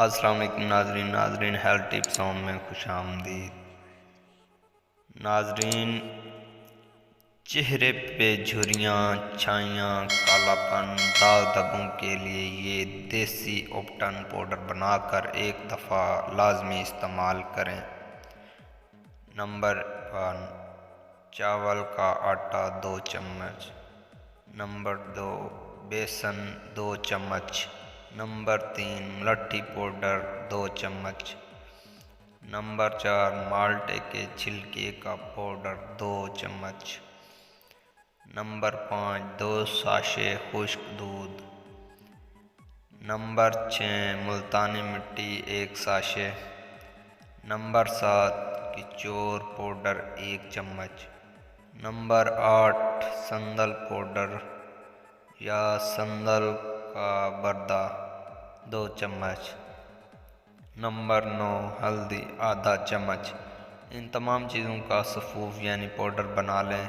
السلام علیکم ناظرین ہیلتھ ٹپس میں خوش آمدید۔ ناظرین، چہرے پہ جھریاں، چھائیاں، کالا پن، داغ دھبوں کے لیے یہ دیسی اوپٹن پاؤڈر بنا کر ایک دفعہ لازمی استعمال کریں۔ نمبر 1، چاول کا آٹا 2 چمچ۔ نمبر 2، بیسن 2 چمچ۔ نمبر 3، ملٹھی پاؤڈر 2 چمچ۔ نمبر 4، مالٹے کے چھلکے کا پاؤڈر 2 چمچ۔ نمبر 5، 2 ساشے خشک دودھ۔ نمبر 6، ملتانی مٹی 1 ساشے۔ نمبر 7، کچور پاؤڈر 1 چمچ۔ نمبر 8، سندل پاؤڈر یا سندل کا بردہ 2 چمچ۔ نمبر 9، ہلدی آدھا چمچ۔ ان تمام چیزوں کا صفوف یعنی پاؤڈر بنا لیں۔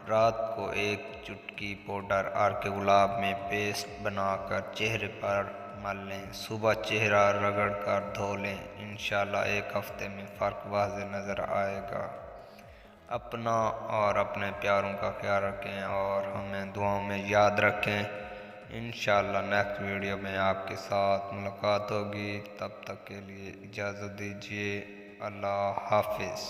رات کو ایک چٹکی پاؤڈر آرک گلاب میں پیسٹ بنا کر چہرے پر مل لیں۔ صبح چہرہ رگڑ کر دھو لیں۔ انشاءاللہ 1 ہفتے میں فرق واضح نظر آئے گا۔ اپنا اور اپنے پیاروں کا خیال رکھیں اور ہمیں دعاؤں میں یاد رکھیں۔ انشاءاللہ نیکسٹ ویڈیو میں آپ کے ساتھ ملاقات ہوگی۔ تب تک کے لیے اجازت دیجیے۔ اللہ حافظ۔